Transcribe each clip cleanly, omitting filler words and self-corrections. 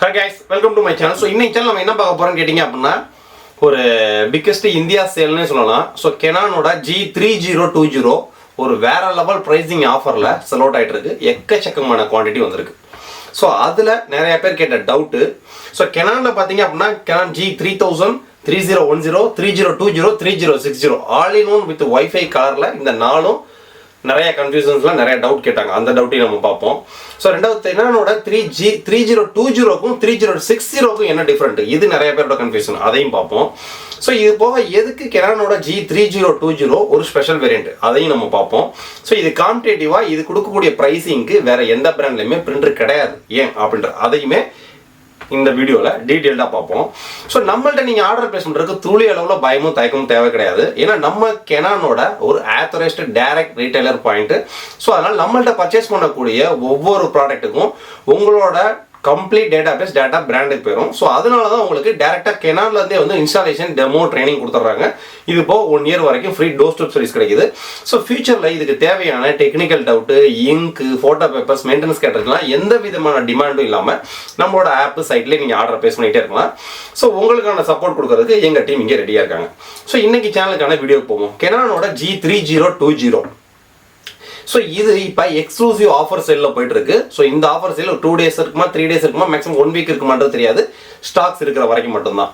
Hi guys, welcome to my channel. So இன்னைக்கு channel நம்ம என்ன பார்க்க போறோம்னு கேட்டிங்க அப்படினா ஒரு பிக்கெஸ்ட் இந்தியா சேல்னே சொல்லலாம். So CANON G3020 ஒரு வேற லெவல் பிரைசிங் ஆஃபர்ல செல் அவுட் ஆயிட்டு இருக்கு. எக்கச்சக்கமான குவாண்டிட்டி வந்திருக்கு. So அதுல நிறைய பேர் கேட்ட டவுட். So CANONல பாத்தீங்க அப்படினா CANON G3000 3010 3020 3060 all in one with Wi-Fi கலர்ல இந்த நாலும் நிறைய கன்ஃபியூஷன்ஸ்லாம் நிறைய டவுட் கேட்டாங்க. அந்த டவுட்டையும் நம்ம பார்ப்போம். ஸோ ரெண்டாவது என்னோட 3020க்கும் 3060க்கும் என்ன டிஃப்ரெண்ட், இது நிறைய பேரோட கன்ஃபியூஷன், அதையும் பார்ப்போம். ஸோ இது போக எதுக்கு CANON G3020 ஒரு ஸ்பெஷல் வேரியண்ட், அதையும் நம்ம பார்ப்போம். ஸோ இது காம்படேட்டிவாக இது கொடுக்கக்கூடிய ப்ரைஸிங்க்கு வேற எந்த பிராண்ட்லையுமே பிரிண்டர் கிடையாது, ஏன் அப்படின்ற அதையுமே இந்த வீடியோவில் டீட்டெயில்டாக பார்ப்போம். ஸோ நம்மள்ட்ட நீங்கள் ஆர்டர் பிளேஸ் பண்ணுறதுக்கு துளி அளவில் பயமும் தயக்கமும் தேவை கிடையாது. ஏன்னா நம்ம CANONோட ஒரு authorised direct retailer point. So அதனால் நம்மள்ட்ட பர்ச்சேஸ் பண்ணக்கூடிய ஒவ்வொரு ப்ராடக்ட்டுக்கும் உங்களோட கம்ப்ளீட் டேட்டாபேஸ் டேட்டா பிராண்டுக்கு போயிடும். ஸோ அதனால தான் உங்களுக்கு டேரெக்டாக CANONலேருந்தே வந்து இன்ஸ்டாலேஷன் டெமோ ட்ரைனிங் கொடுத்துட்றாங்க. இது போக 1 இயர் வரைக்கும் ஃப்ரீ டோர் ஸ்டெப் சர்வீஸ் கிடைக்குது. ஸோ ஃபியூச்சரில் இதுக்கு தேவையான டெக்னிக்கல் டவுட்டு, இங்கு, ஃபோட்டோ பேப்பர்ஸ், மெயின்டெனன்ஸ் கேட்டதுலாம் எந்த விதமான டிமாண்டும் இல்லாமல் நம்மளோட ஆப் சைட்லேயே நீங்கள் ஆர்டர் பேஸ் பண்ணிகிட்டே இருக்கலாம். ஸோ உங்களுக்கான சப்போர்ட் கொடுக்கறதுக்கு எங்கள் டீம் இங்கே ரெடியாக இருக்காங்க. ஸோ இன்னைக்கு சேனலுக்கான வீடியோக்கு போவோம். CANONோட G3020. ஸோ இது இப்போ எக்ஸ்க்ளூசிவ் ஆஃபர் சேலில் போயிட்டு இருக்கு. ஸோ இந்த ஆஃபர் சேல் 2 days இருக்குமா, 3 days இருக்குமா, மேக்ஸிமம் 1 week இருக்குமான்றது தெரியாது. ஸ்டாக்ஸ் இருக்கிற வரைக்கும் மட்டும்தான்.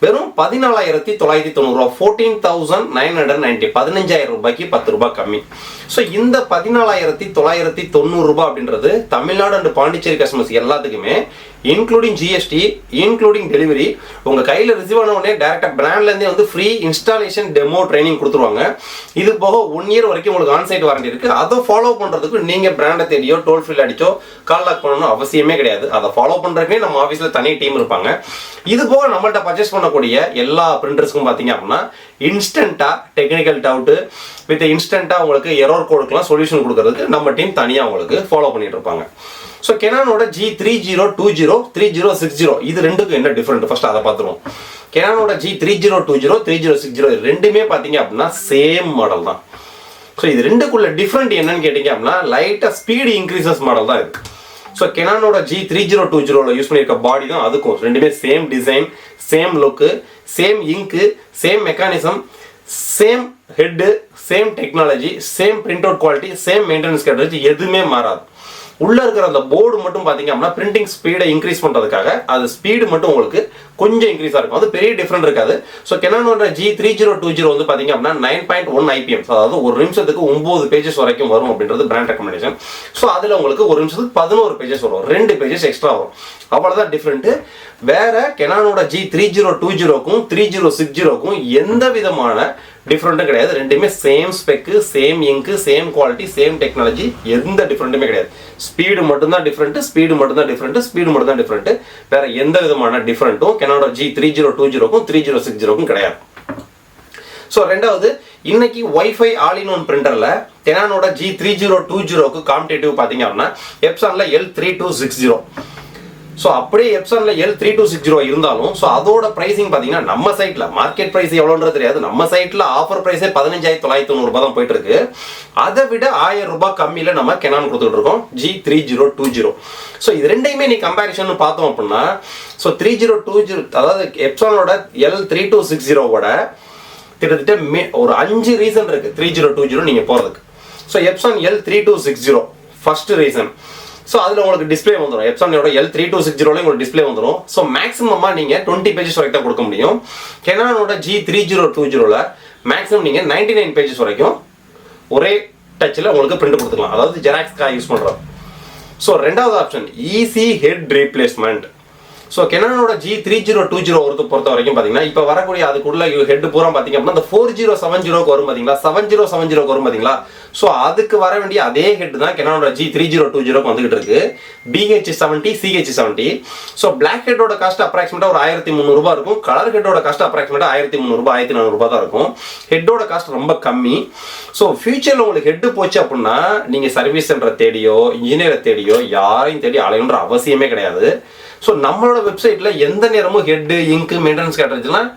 வெறும் 14,990 14,990 15,000 ரூபாய்க்கு 10 ரூபாய் கம்மி. ஸோ இந்த 14,990 ரூபாய் அப்படின்றது தமிழ்நாடு அண்ட் பாண்டிச்சேரி கஸ்டமர்ஸ் எல்லாத்துக்குமே இன்க்ளூடிங் ஜிஎஸ்டி, இன்க்ளூடிங் டெலிவரி, உங்கள் கையில் ரிசீவ் ஆன உடனே டேரெக்டாக பிராண்ட்லேருந்தே வந்து ஃப்ரீ இன்ஸ்டாலேஷன் டெமோ ட்ரைனிங் கொடுத்துருவாங்க. இது போக 1 year வரைக்கும் உங்களுக்கு ஆன்சைட் வாரண்டி இருக்குது. அதை ஃபாலோ பண்ணுறதுக்கு நீங்கள் பிராண்டை தேடியோ டோல் ஃப்ரீ அடிச்சோ கால் லாக் பண்ணணும் அவசியமே கிடையாது. அதை ஃபாலோ பண்ணுறதுக்கே நம்ம ஆஃபீஸில் தனி டீம் இருப்பாங்க. இது போக நம்மள்ட்ட பர்ச்சேஸ் பண்ணக்கூடிய எல்லா பிரிண்டர்ஸ்க்கும் பார்த்தீங்க அப்படின்னா இன்ஸ்டண்ட்டாக டெக்னிக்கல் டவுட்டு வித் இன்ஸ்டண்ட்டாக உங்களுக்கு எரர் கோடுக்கெலாம் சொல்யூஷன் கொடுக்கறதுக்கு நம்ம டீம் தனியாக உங்களுக்கு ஃபாலோ பண்ணிட்டு இருப்பாங்க. ஸோ CANONோட G3020 3060 இது ரெண்டுக்கும் என்ன டிஃப்ரெண்ட் ஃபர்ஸ்ட் அதை பார்த்துருவோம். CANONோட G3020 3060 ரெண்டுமே பார்த்தீங்க அப்படின்னா சேம் மாடல் தான். ஸோ இது ரெண்டுக்குள்ள டிஃப்ரெண்ட் என்னன்னு கேட்டீங்க அப்படின்னா லைட்டாக ஸ்பீடு இன்க்ரீசஸ் மாடல் தான் இது. ஸோ CANONோட G3020 யூஸ் பண்ணியிருக்க பாடி தான் அதுக்கும் ரெண்டுமே சேம் டிசைன், சேம் லுக்கு, சேம் இங்கு, same mechanism, same head, same technology, same print out quality, same maintenance strategy, எதுவுமே மாறாது. உள்ள இருக்கிற அந்த போர்டு மட்டும் பாத்தீங்க அப்படின்னா பிரிண்டிங் ஸ்பீடை இன்க்ரீஸ் பண்றதுக்காக அது ஸ்பீடு மட்டும் உங்களுக்கு கொஞ்சம் இன்க்ரீஸா இருக்கும். அது பெரிய டிஃபரெண்ட் இருக்காது. ஸோ CANONோட G3020 வந்து பாத்தீங்க அப்படின்னா 9.1 IPM, அதாவது ஒரு நிமிஷத்துக்கு 9 பேஜஸ் வரைக்கும் வரும் அப்படின்றது பிராண்ட் ரெக்கமெண்டேஷன். ஸோ அதுல உங்களுக்கு ஒரு நிமிஷத்துக்கு 11 பேஜஸ் வரும், 2 பேஜஸ் எக்ஸ்ட்ரா வரும். அவ்வளவுதான் டிஃபரெண்ட். வேற CANONோட G3020க்கும் 3060க்கும் எந்த விதமான டிஃப்ரெண்ட்டும் கிடையாது. ரெண்டுமே சேம் ஸ்பெக்கு, சேம் இங்கு, சேம் குவாலிட்டி, சேம் டெக்னாலஜி, எந்த டிஃப்ரெண்ட்டுமே கிடையாது. ஸ்பீடு மட்டும்தான் டிஃப்ரெண்ட், ஸ்பீடு மட்டும்தான் டிஃப்ரெண்ட், ஸ்பீடு மட்டும் தான் டிஃப்ரெண்ட். வேற எந்த விதமான டிஃப்ரெண்ட்டும் CANONோட G3020க்கும் 3060க்கும் கிடையாது. ஸோ ரெண்டாவது, இன்னைக்கு Wi-Fi ஆல் இன் ஒன் பிரிண்டர்ல CANONோட G3020க்கு காம்படேட்டிவ் பார்த்தீங்க அப்படின்னா எப்சான்ல L3260. ஸோ அப்படியே எப்சான்ல L3260 இருந்தாலும் ஸோ அதோட பிரைசிங் பார்த்தீங்கன்னா நம்ம சைட்ல மார்க்கெட் பிரைஸ் எவ்வளோன்றது தெரியாது. நம்ம சைட்ல ஆஃபர் பிரைஸே 15,990 ரூபாய் தான் போயிட்டு இருக்கு. அதை விட 1000 ரூபாய் கம்மியில நம்ம CANON கொடுத்துட்டு இருக்கோம் G3020. ஸோ இது ரெண்டையுமே நீ கம்பேரிஷன் பார்த்தோம் அப்படின்னா ஸோ 3020 அதாவது எப்சானோட L3260வோட கிட்டத்தட்ட ஒரு 5 ரீசன் இருக்கு 3020 நீங்க போறதுக்கு. So Epson L3260 first reason. So அதில் உங்களுக்கு டிஸ்பிளே வந்துடும். எப்சானோட L3260 உங்களுக்கு டிஸ்பிளே வந்துடும். ஸோ மேக்ஸிமமாக நீங்கள் 20 பேஜஸ் வரைக்கும் தான் கொடுக்க முடியும். CANONோட G3020 மேக்ஸிமம் நீங்கள் 99 பேஜஸ் வரைக்கும் ஒரே டச்சில் உங்களுக்கு பிரிண்ட் கொடுத்துக்கலாம், அதாவது ஜெராக்ஸ்க்காக யூஸ் பண்ணுறோம். ஸோ ரெண்டாவது option easy head replacement. So CANONோட G3020 பொறுத்த வரைக்கும் பார்த்தீங்கன்னா இப்போ வரக்கூடிய அதுக்குள்ள ஹெட் பூரா பார்த்தீங்க அப்படின்னா அந்த 4070க்கு வரும் பார்த்தீங்களா, 7070க்கு வரும் பார்த்தீங்களா. ஸோ அதுக்கு வர வேண்டிய அதே ஹெட் தான் CANONோட G3020 வந்துகிட்டு இருக்கு. BH70 CH70. ஸோ பிளாக் ஹெட்டோட காஸ்ட் அப்ராக்சிமேட்டா ஒரு 1,300 ரூபாய் இருக்கும். கலர் ஹெட்டோட காஸ்ட் அப்ராக்சிமேட்டா 1,300 ரூபாய் 1,400 ரூபாய் தான் இருக்கும். ஹெட்டோட காஸ்ட் ரொம்ப கம்மி. ஸோ ஃபியூச்சர்ல உங்களுக்கு ஹெட் போச்சு அப்படின்னா நீங்க சர்வீஸ் சென்டரை தேடியோ இன்ஜினியரை தேடியோ யாரையும் தேடி அலையணுன்ற அவசியமே கிடையாது. ஸோ நம்மளோட வெப்சைட்ல எந்த நேரமும் ஹெட், இங்கு, மெயின்டெனன்ஸ் ஸ்ட்ராட்டஜிலாம்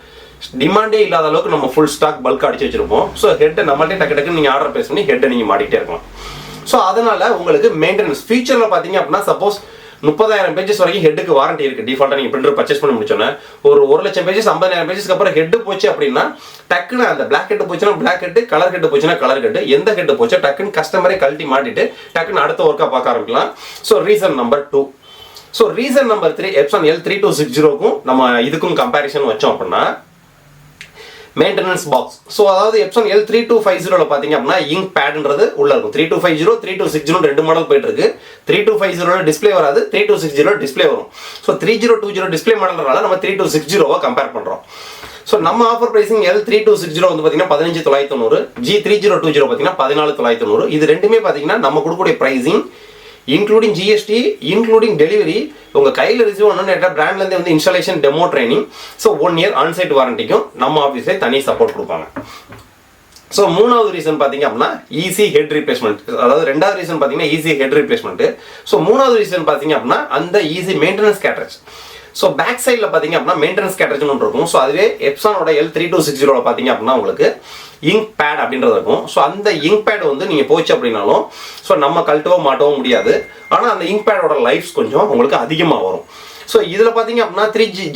டிமாண்டே இல்லாத அளவுக்கு நம்ம ஃபுல் ஸ்டாக் பல்க் அடிச்சு வச்சிருப்போம். ஸோ ஹெட்டை நம்மள்டே டக்கு டக்குன்னு நீங்கள் ஆர்டர் பேஸ் பண்ணி ஹெட்டை நீங்கள் மாட்டிகிட்டே இருக்கலாம். ஸோ அதனால உங்களுக்கு மெயின்டெனன்ஸ் ஃபியூச்சரில் பார்த்தீங்க அப்படின்னா சப்போஸ் 30,000 பேஜஸ் வரைக்கும் ஹெட்டுக்கு வாரண்டி இருக்கு. டிஃபால்ட்டா நீங்க பிரிண்டர் பர்ச்சேஸ் பண்ணி முடிச்சோன்னா ஒரு 1,00,000 பேஜஸ் 50,000 பேஜஸ்க்கு அப்புறம் ஹெட் போச்சு அப்படின்னா டக்குன்னு அந்த பிளாக் ஹெட் போச்சுன்னா பிளாக் ஹெட், கலர் ஹெட் போச்சுன்னா கலர் ஹெட், எந்த ஹெட் போச்சோ டக்குன்னு கஸ்டமரே கழட்டி மாட்டிட்டு டக்குன்னு அடுத்த ஒர்க்கா பார்க்க ஆரம்பிக்கலாம். So reason number 2. So reason number 3, Epson L3260க்கும் நம்ம இதுக்கும் கம்பேரிசன் வச்சோம் அப்படின்னா மெயின்டெனன்ஸ் பாக்ஸ். ஸோ அதாவது எப்சான் L3250 பார்த்தீங்க அப்படின்னா இங்க் பேட்ன்றது உள்ள இருக்கும். 3250, 3260 ரெண்டு மாடல் போயிட்டு இருக்கு. 3250 டிஸ்பிளே வராது, 3260 டிஸ்பிளே வரும். ஸோ 3020 டிஸ்பிளே மாடல்னால நம்ம 3260 கம்பேர் பண்றோம். ஸோ நம்ம ஆஃபர் பிரைசிங் L3260 வந்து பார்த்தீங்கன்னா 15,990, G3020 பார்த்தீங்கன்னா 14,990. இது ரெண்டுமே பார்த்தீங்கன்னா நம்ம கொடுக்கக்கூடிய pricing including GST, including delivery, உங்க கையில் ரிசீவ் பண்ணணும் பிராண்ட்லேருந்து வந்து installation, demo training, so 1 year onsite வாரண்டிக்கும் நம்ம ஆஃபீஸே தனி சப்போர்ட் கொடுப்பாங்க. ஸோ மூணாவது ரீசன் பார்த்தீங்க அப்படின்னா ஈஸி ஹெட் ரீப்ளேஸ்மெண்ட். அதாவது ரெண்டாவது ரீசன் பார்த்தீங்கன்னா ஈஸி ஹெட் ரீப்ளேஸ்மெண்ட். ஸோ மூணாவது ரீசன் பார்த்தீங்க அப்படின்னா அந்த ஈஸி மெயின்டெனன்ஸ் கேட்டரேஜ். ஸோ பேக் சைடில் பார்த்தீங்க அப்படின்னா மெயின்டெனன்ஸ் கேட்டரேஜ் ஒன்று இருக்கும். ஸோ அதுவே எப்சானோட L3260 பார்த்தீங்க அப்படின்னா உங்களுக்கு இங்க் பேட் அப்படின்றது இருக்கும். ஸோ அந்த இங்க் பேட் வந்து நீங்கள் போச்சு அப்படின்னாலும் ஸோ நம்ம கழட்டவோ மாட்டவோ முடியாது. ஆனால் அந்த இங்க் பேடோட லைஃப்ஸ் கொஞ்சம் உங்களுக்கு அதிகமாக வரும். ஸோ இதில் பார்த்தீங்க அப்படின்னா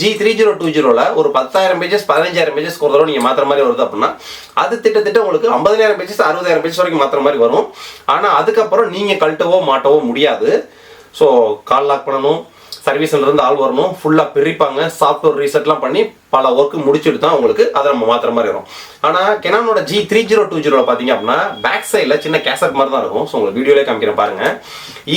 G3020 ஒரு 10,000 பேஜஸ் 15,000 பேஜஸ் ஒரு தடவை நீங்கள் மாற்றுற மாதிரி வருது அப்படின்னா அது திட்டத்தட்ட உங்களுக்கு 50,000 பேஜஸ் 60,000 பேஜஸ் வரைக்கும் மாற்றுற மாதிரி வரும். ஆனால் அதுக்கப்புறம் நீங்கள் கழட்டவோ மாட்டவோ முடியாது. ஸோ கால் லாக் பண்ணணும், சர்வீஸ்ல இருந்து ஆள் வரணும், ஃபுல்லா பிரிப்பாங்க, சாஃப்ட்வேர் ரீசெட்லாம் பண்ணி பல ஒர்க் முடிச்சுட்டு தான் உங்களுக்கு அதை நம்ம மாத்திர மாதிரி வரும். ஆனா கெனானோட G3020 பாத்தீங்க அப்படின்னா பேக் சைட்ல சின்ன கேசட் மாதிரி தான் இருக்கும். ஸோ உங்களுக்கு வீடியோலே காமிக்கிறேன் பாருங்க.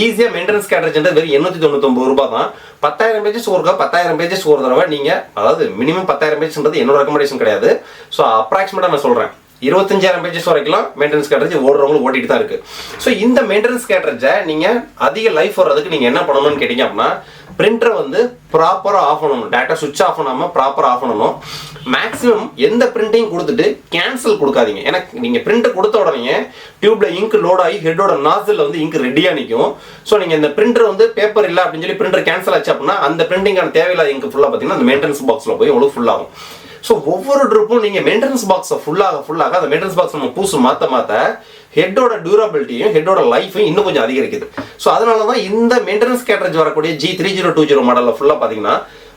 ஈஸியா மெயின்டெனன்ஸ் கேட்டரேஜ் வெறும் 899 ரூபாய் தான். 10,000 பேஜஸ் ஒருக்கா 10,000 பேஜஸ் ஒரு தடவை நீங்க, அதாவது மினிமம் 10,000 பேஜஸ்ன்றது என்னோட ரெக்கமெண்டேஷன் கிடையாது. ஸோ அப்ராக்சிமேட்டா நான் சொல்றேன் 25,000 பேஜஸ் வரைக்கும் மெயின்டெனன்ஸ் கேட்டரேஜ் ஓடுறவங்களும் ஓட்டிட்டு தான் இருக்கு. ஸோ இந்த மெயின்டெனன்ஸ் கேட்டரேஜை நீங்க அதிக லைஃப் வர்றதுக்கு நீங்க என்ன பண்ணணும்னு கேட்டீங்க அப்படின்னா பிரிண்டரை வந்து ப்ராப்பரா ஆஃப் பண்ணணும். டேட்டா சுவிட்ச் ஆஃப் பண்ணாம ப்ராப்பரா ஆஃப் பண்ணணும். மேக்ஸிமம் எந்த பிரிண்டிங் கொடுத்துட்டு கேன்சல் கொடுக்காதீங்க. ஏன்னா நீங்க பிரிண்டர் கொடுத்த உடனே டியூப்ல இங்க் லோட் ஆகி ஹெட்டோட நாசில் வந்து இங்க் ரெடியா நிற்கும். ஸோ நீங்க இந்த பிரிண்டர் வந்து பேப்பர் இல்லை அப்படின்னு சொல்லி பிரிண்டர் கேன்சல் ஆச்சு அப்படின்னா அந்த பிரிண்டிங்கான தேவையில்லாத இங்க் ஃபுல்லா பார்த்தீங்கன்னா அந்த மெயின்டெனன்ஸ் பாக்ஸ்ல போய் உங்களுக்கு ஃபுல் ஆகும். ஸோ ஒவ்வொரு ட்ரிப்பும் நீங்க மெயின்டெனன்ஸ் பாக்ஸை ஃபுல்லாக அந்த மெயின்டெனன்ஸ் பாக்ஸ் நம்ம பூசு மாற்ற ஹெட்டோட டியூரபிலிட்டியும் ஹெட்டோட லைஃபையும் இன்னும் கொஞ்சம் அதிகரிக்குது. ஸோ அதனால தான் இந்த மெயின்டெனன்ஸ் கேட்டரேஜ் வரக்கூடிய G3020 மாடலில் ஃபுல்லாக பார்த்தீங்கன்னா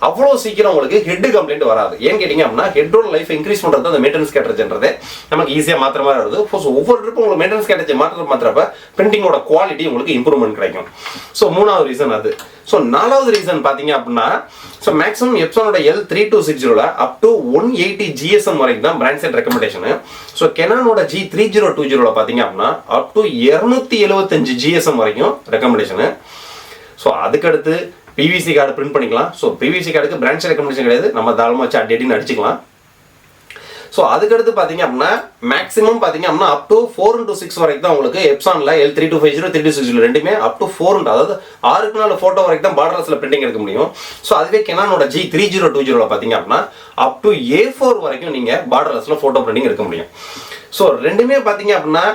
அவ்வளோ சீக்கிரம் உங்களுக்கு ஹெட் கம்ப்ளைண்ட் வராது. ஏன்னு கேட்டீங்க அப்படின்னா ஹெட்டோட லைஃப் இன்க்ரீஸ் பண்ணுறது அந்த மெயின்டெனன்ஸ் கேட்டரேஜ்ன்றது நமக்கு ஈஸியாக மாத்திர மாதிரி வருது. ஸோ ஒவ்வொரு ட்ரிப்பும் உங்களுக்கு மெயின்டெனன்ஸ் கேட்டரேஜ் மாத்திரப்ப பிரிண்டிங்கோட குவாலிட்டி உங்களுக்கு இம்ப்ரூவ்மெண்ட் கிடைக்கும். ஸோ மூணாவது ரீசன் அது. ஸோ நாலாவது ரீசன் பார்த்தீங்க அப்படின்னா ஸோ மேக்ஸிமம் எப்சானோட L3260 அப் டு 180 GSM வரைக்கும் தான் பிராண்ட் சைட் ரெக்கமெண்டேஷன். ஸோ கெனானோட G3020 பார்த்தீங்க அப்படின்னா அப் டு 275 GSM வரைக்கும் ரெக்கமெண்டேஷன். ஸோ அதுக்கடுத்து பிவிசி கார்டு பிரிண்ட் பண்ணிக்கலாம். ஸோ பிவிசி கார்டுக்கு பிராண்ட் சைட் ரெக்கமெண்டேஷன் கிடையாது, நம்ம தாராளமாக வச்சு அடின்னு அடிச்சுக்கலாம். ஸோ அதுக்கடுத்து பார்த்தீங்க அப்படின்னா மேக்ஸிமம் பார்த்தீங்க அப்படின்னா அப் டு 4x6 வரைக்கும் தான் உங்களுக்கு எப்சான்ல L3250 3260 ரெண்டுமே அப் டு 4, அதாவது 6க்கு 4 ஃபோட்டோ வரைக்கும் தான் பார்டர்ஸ்ல பிரிண்டிங் எடுக்க முடியும். ஸோ அதுவே கெனானோட G3020 பார்த்தீங்க அப்படின்னா அப் டு A4 வரைக்கும் நீங்க பார்டர்ஸ்ல ஃபோட்டோ பிரிண்டிங் எடுக்க முடியும். ஸோ ரெண்டுமே பார்த்தீங்க அப்படின்னா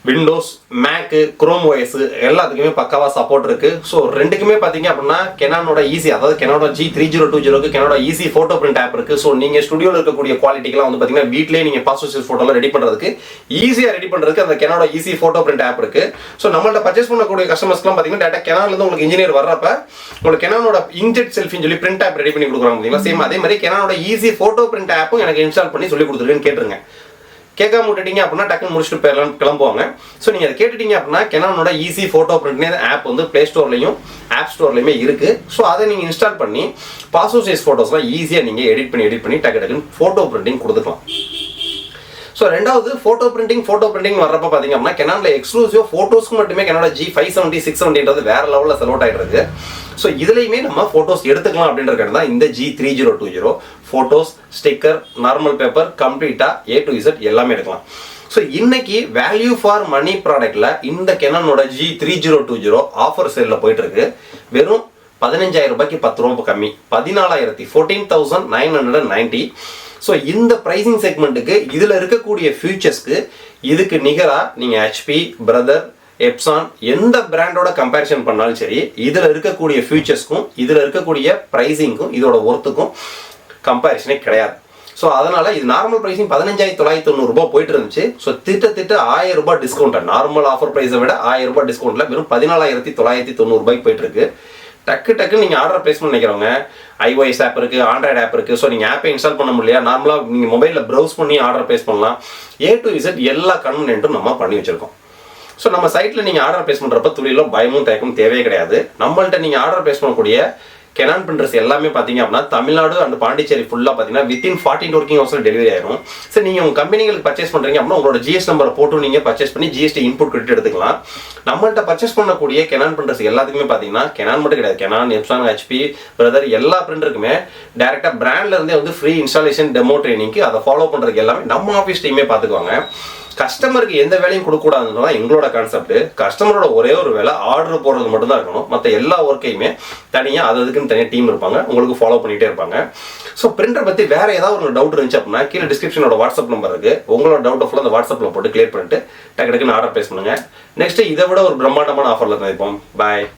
விண்டோஸ், மேக்கு, குரோம் OS எல்லாத்துக்குமே பக்காவா சப்போர்ட் இருக்கு. ஸோ ரெண்டுக்குமே பார்த்தீங்க அப்படின்னா கெனானோட ஈஸி, அதாவது கெனானோட G3020க்கு கெனானோட ஈஸி ஃபோட்டோ பிரிண்ட் ஆப் இருக்கு. ஸோ நீங்க ஸ்டுடியோவில் இருக்கக்கூடிய குவாலிட்டிக்கெல்லாம் வந்து பார்த்தீங்கன்னா வீட்லேயே நீங்க பாஸ்போர்ட் சைஸ் ஃபோட்டோலாம் ரெடி பண்றதுக்கு ஈஸியாக ரெடி பண்றதுக்கு அந்த கெனானோட ஈஸி ஃபோட்டோ பிரிண்ட் ஆப் இருக்கு. ஸோ நம்மள்ட்ட பர்ச்சேஸ் பண்ணக்கூடிய கஸ்டமர்ஸ்லாம் பார்த்தீங்கன்னா டேட்டா கெனான்ல இருந்து உங்களுக்கு இன்ஜினியர் வர்றப்ப உங்களுக்கு கெனானோட இன்ஜெட் செல்ஃபின்னு சொல்லி பிரிண்ட் ஆப் ரெடி பண்ணி கொடுக்குறாங்க பார்த்தீங்களா. சேம் அதே மாதிரி கெனானோட ஈஸி ஃபோட்டோ பிரிண்ட் ஆப்பும் எனக்கு இன்ஸ்டால் பண்ணி சொல்லி கொடுத்துருக்கேன்னு கேட்டுருங்க. கேட்காம விட்டுட்டீங்க அப்படின்னா டக்குன்னு முடிச்சுட்டு போயிடலாம், கிளம்புவாங்க. ஸோ நீங்கள் அதை கேட்டுட்டீங்க அப்படின்னா கெனானோட ஈஸி ஃபோட்டோ பிரிண்ட்னே ஆப் வந்து ப்ளே ஸ்டோர்லையும் ஆப் ஸ்டோர்லையுமே இருக்குது. ஸோ அதை நீங்கள் இன்ஸ்டால் பண்ணி பாஸ்போர்ட் சைஸ் ஃபோட்டோஸ்லாம் ஈஸியாக நீங்கள் எடிட் பண்ணி டக்குன்னு ஃபோட்டோ பிரிண்டிங் கொடுத்துக்கலாம். ஸோ ரெண்டாவது ஃபோட்டோ பிரிண்டிங் வர்றப்ப பார்த்தீங்க அப்படின்னா கெனானில் எக்ஸ்க்ளூசிவ் ஃபோட்டோஸ்க்கு மட்டுமே கெனானோட G570 670 வேற லெவலில் செலக்ட் ஆகிட்டு இருக்கு. ஸோ இதுலையுமே நம்ம ஃபோட்டோஸ் எடுத்துக்கலாம் அப்படின்றது தான் இந்த G3020 photos, sticker, normal paper கம்ப்ளீட்டாக A to Z எல்லாமே எடுக்கலாம். ஸோ இன்னைக்கு வேல்யூ ஃபார் மணி ப்ராடக்ட்ல இந்த கெனானோட G3020 ஆஃபர் சேலில் போயிட்டு இருக்கு. வெறும் 15,000 ரூபாய்க்கு 10 ரூபாய் கம்மி, 14,990. ஸோ இந்த ப்ரைசிங் செக்மெண்ட்டுக்கு இதில் இருக்கக்கூடிய ஃபியூச்சர்ஸ்க்கு இதுக்கு நிகராக நீங்கள் HP, பிரதர், எப்சான் எந்த பிராண்டோட கம்பேரிசன் பண்ணாலும் சரி இதில் இருக்கக்கூடிய ஃபியூச்சர்ஸ்க்கும் இதில் இருக்கக்கூடிய ப்ரைஸிங்க்கும் இதோட ஒர்த்துக்கும் கம்பேரிசனே கிடையாது. ஸோ அதனால இது நார்மல் ப்ரைஸிங் 15,990 ரூபாய் போயிட்டு இருந்துச்சு. ஸோ திட்ட 1000 ரூபாய் டிஸ்கவுண்ட், நார்மல் ஆஃபர் ப்ரைஸை விட 1000 ரூபாய் டிஸ்கவுண்ட்ல வெறும் 14,990 ரூபாய்க்கு போயிட்டு இருக்கு. டக்கு நீங்கள் ஆர்டர் பிளேஸ் பண்ண நினைக்கிறவங்க, iOS ஆப் இருக்கு, ஆண்ட்ராய்டு ஆப் இருக்கு. ஸோ நீங்க ஆப்பை இன்ஸ்டால் பண்ண முடியல, நார்மலாக நீங்க மொபைலில் ப்ரௌஸ் பண்ணி ஆர்டர் பிளேஸ் பண்ணலாம். A to Z எல்லா கன்வீனியன்ட்டும் நம்ம பண்ணி வச்சிருக்கோம். ஸோ நம்ம சைட்டில் நீங்கள் ஆர்டர் பிளேஸ் பண்ணுறப்ப துளியிலும் பயமும் தயக்கமும் தேவையே கிடையாது. நம்மள்ட்ட நீங்கள் ஆர்டர் பிளேஸ் பண்ணக்கூடிய கேனான் பிரிண்டர்ஸ் எல்லாமே பார்த்தீங்க அப்படின்னா தமிழ்நாடு அண்ட் பாண்டிச்சேரி ஃபுல்லாக பார்த்தீங்கன்னா வித்தின் 14 ஒர்க்கிங் ஹவர்ஸில் டெலிவரி ஆயிரும். சரி, நீங்கள் உங்கள் கம்பெனிகளுக்கு பர்ச்சேஸ் பண்ணுறீங்க அப்படின்னா உங்களோட GST நம்பரை போட்டு நீங்கள் பர்ச்சேஸ் பண்ணி GST இன்புட் கிரெடிட் எடுத்துக்கலாம். நம்மள்ட்ட பர்ச்சேஸ் பண்ணக்கூடிய கேனான் பிரிண்டர்ஸ் எல்லாத்துக்குமே பார்த்தீங்கன்னா கேனான் மட்டும் கிடையாது, கேனான், எப்சான், HP, பிரதர் எல்லா பிரிண்டருக்குமே டேரெக்டாக பிராண்ட்ல இருந்தே வந்து ஃப்ரீ இன்ஸ்டாலேஷன் டெமோ ட்ரைனிங்க்கு அதை ஃபாலோ பண்ணுறதுக்கு எல்லாமே நம்ம ஆஃபீஸ் டீமே பார்த்துக்குவாங்க. கஸ்டமருக்கு எந்த வேலையும் கொடுக்கக்கூடாதுன்னு தான் எங்களோட கான்செப்ட். கஸ்டமரோட ஒரே ஒரு வேலை ஆர்டர் போடுறது மட்டும் தான் இருக்கணும். மற்ற எல்லா ஒர்க்கையுமே தனியாக அதுக்குன்னு தனியாக டீம் இருப்பாங்க, உங்களுக்கு ஃபாலோ பண்ணிகிட்டே இருப்பாங்க. ஸோ பிரிண்டர் பற்றி வேற ஏதாவது ஒரு டவுட் இருந்துச்சு அப்படின்னா கீழே டிஸ்கிரிப்ஷனோட வாட்ஸ்அப் நம்பர் இருக்கு, உங்களோட டவுட்டை ஃபுல்லாக அந்த வாட்ஸ்அப்பில் போட்டு கிளியர் பண்ணிட்டு டக்குன்னு ஆர்டர் பிளேஸ் பண்ணுங்க. நெக்ஸ்ட் இதை விட ஒரு பிரம்மாண்டமான ஆஃபரில் சந்திப்போம். பாய்.